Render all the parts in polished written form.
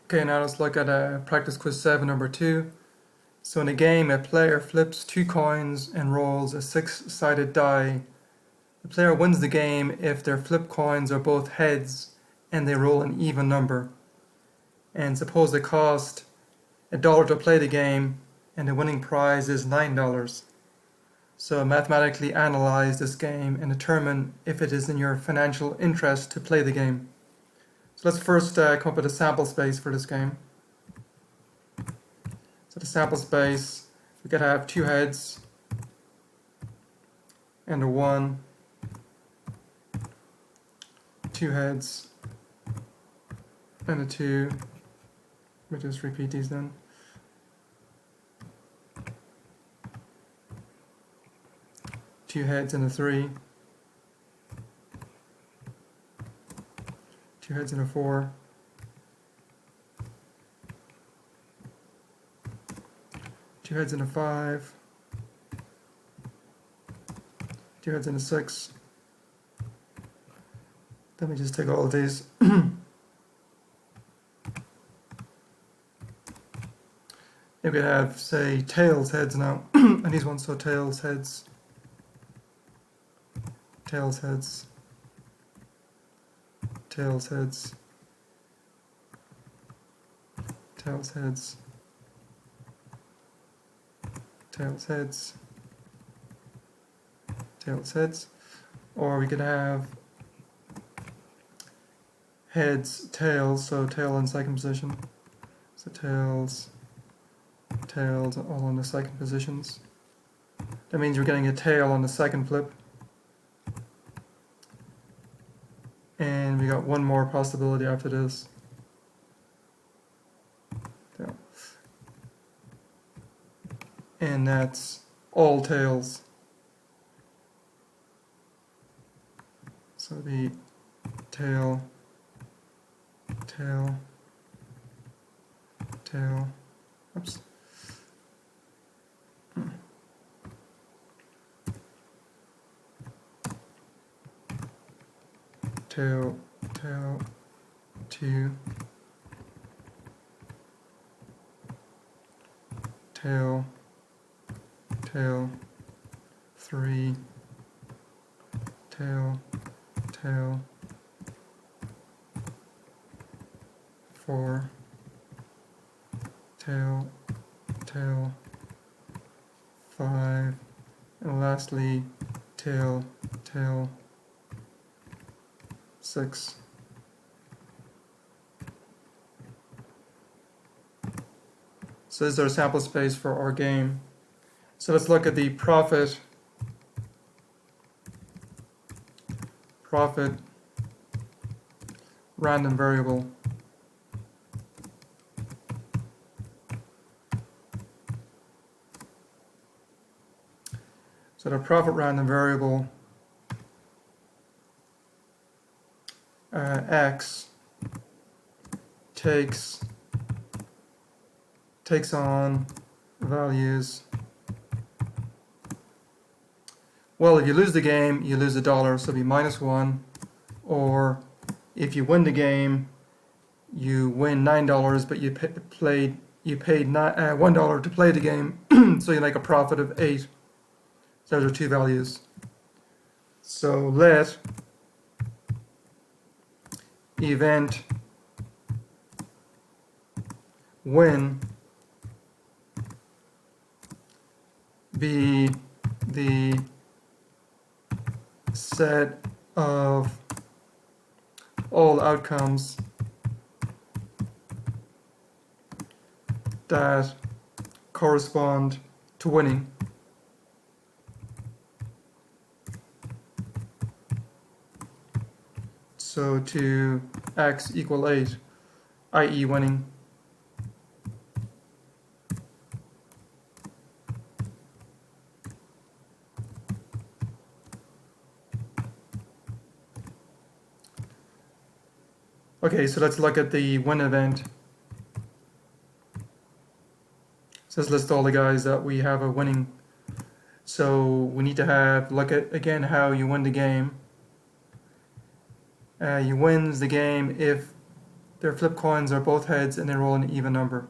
Okay, now let's look at practice quiz 7, number 2. So in a game, a player flips 2 coins and rolls a 6-sided die. The player wins the game if their flip coins are both heads and they roll an even number. And suppose they cost $1 to play the game and the winning prize is $9. So mathematically analyze this game and determine if it is in your financial interest to play the game. So let's first come up with a sample space for this game. So the sample space, we could have 2 heads and a 1, 2 heads and a 2. Let me just repeat these then. Two heads and a 3. 2 heads and a 4. 2 heads and a 5. 2 heads and a 6. Let me just take all of these. You could have, say, tails, heads now. And these ones, so tails, heads. Tails, heads. Tails, heads. Tails, heads. Tails, heads. Tails, heads. Or we could have heads, tails, so tail in second position. So tails, tails, all in the second positions. That means you're getting a tail on the second flip. And we got one more possibility after this. Tail. And that's all tails. So the tail, tail, tail, oops. Tail, tail, 2, tail, tail, 3, tail, tail, 4, tail, tail, 5, and lastly tail, tail, 6. So this is our sample space for our game. So let's look at the profit random variable. So the profit random variable x takes on values. Well, if you lose the game, you lose $1, so it'll be -1. Or if you win the game, you win $9, but you paid $1 to play the game, so you make a profit of 8. So those are 2 values. So let event win be the set of all outcomes that correspond to winning. So to x equal 8, i.e. winning. Okay, so let's look at the win event. So let's list all the guys that we have a winning. So we need to look at again how you win the game. You wins the game if their flip coins are both heads and they roll an even number.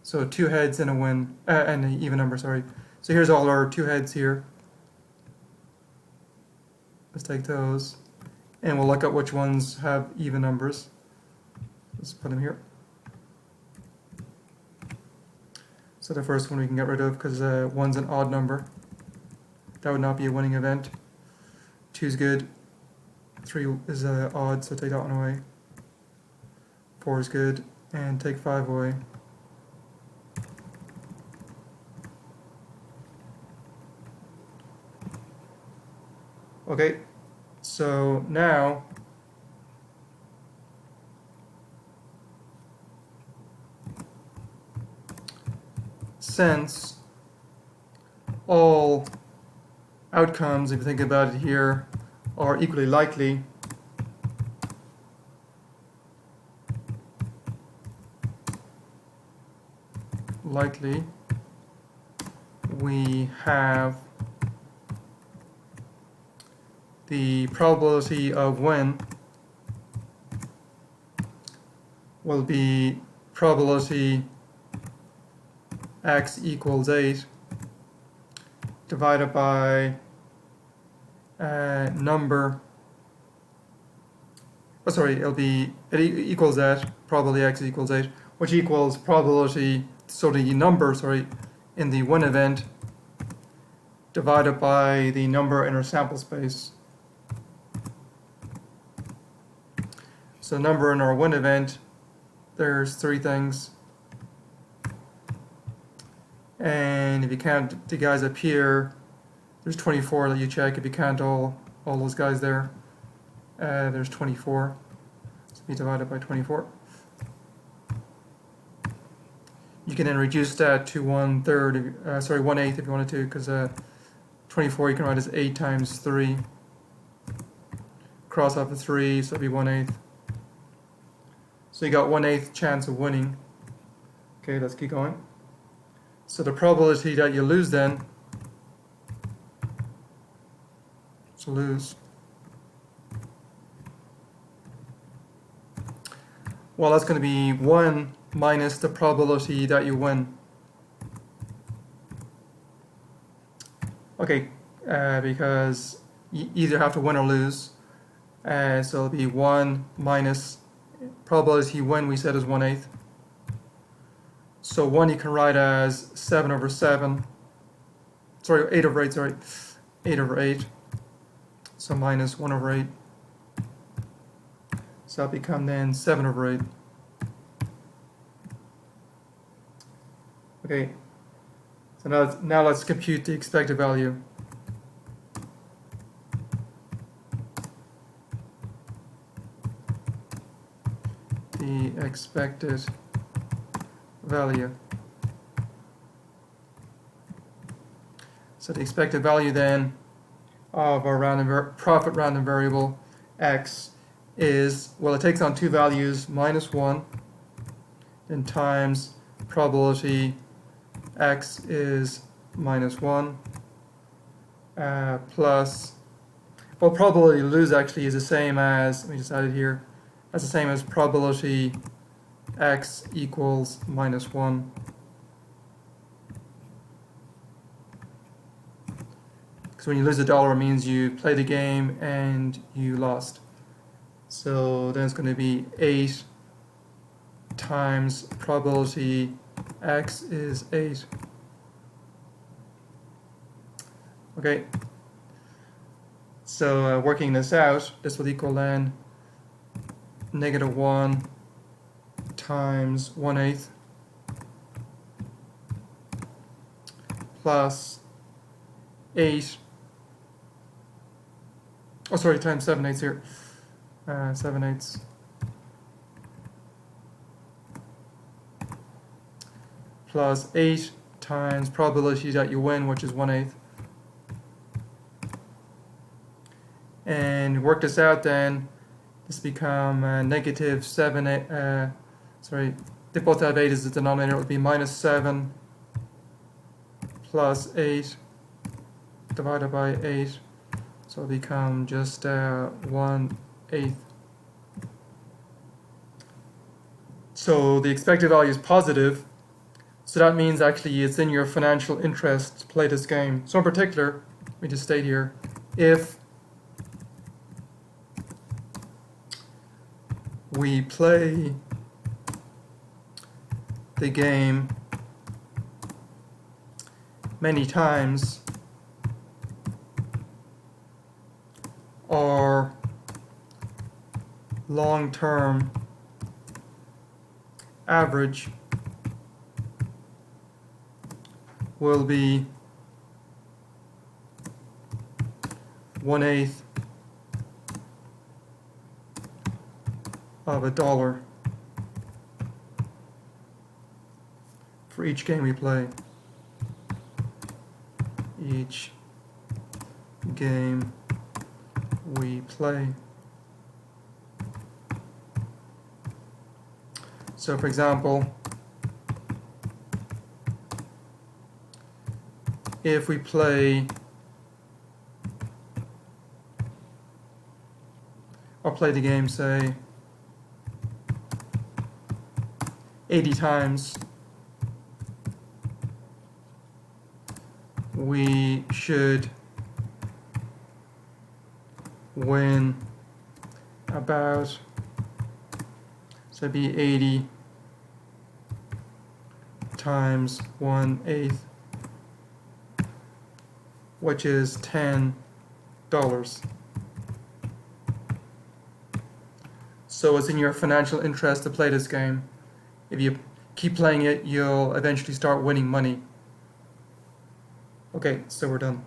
So 2 heads and a win, and an even number, sorry. So here's all our 2 heads here. Let's take those, and we'll look at which ones have even numbers. Let's put them here. So the first one we can get rid of because 1's an odd number. That would not be a winning event. 2 is good. 3 is odd, so take that one away. 4 is good, and take 5 away. Okay, so now since all outcomes, if you think about it here, are equally likely, we have the probability of win will be probability x equals 8 divided by number, it equals that, probability x equals 8, which equals probability, so the number, in the win event divided by the number in our sample space. So number in our win event, there's 3 things. And if you count the guys up here, there's 24 that you check. If you count all those guys there, there's 24. So be divided by 24. You can then reduce that to 1/8 if you wanted to, because 24 you can write as 8 times 3. Cross off the 3, so it'll be 1/8. So you got 1/8 chance of winning. Okay, let's keep going. So the probability that you lose then, to lose, well, that's going to be 1 minus the probability that you win. Okay, because you either have to win or lose. So it'll be 1 minus probability you win, we said is 1/8. So 1 you can write as 7/7. 8/8, 8/8. So minus 1/8. So that'll become then 7/8. Okay, so now let's compute the expected value. The expected value. So the expected value then of our profit random variable x is, well, it takes on 2 values, minus 1, then times probability x is minus 1, plus, well, probability to lose actually is the same as, let me just add it here, that's the same as probability x equals minus 1. Because when you lose $1, it means you played the game and you lost. So then it's going to be 8 times probability x is 8. Okay. So working this out, this will equal then -1 times 1/8 plus 8, times 7/8 here, 7/8 plus 8 times probability that you win, which is 1/8. And work this out then, this become -7, they both have 8 as the denominator, it would be -7 plus 8 divided by 8, so it'll become just 1/8. So the expected value is positive, so that means actually it's in your financial interest to play this game. So in particular, let me just state here, if we play the game many times, our long-term average will be 1/8 of a dollar for each game we play. Each game we play. So for example, if we play or play the game, say, 80 times, we should win about, so it'd be 80 times 1/8, which is $10. So it's in your financial interest to play this game. If you keep playing it, you'll eventually start winning money. Okay, so we're done.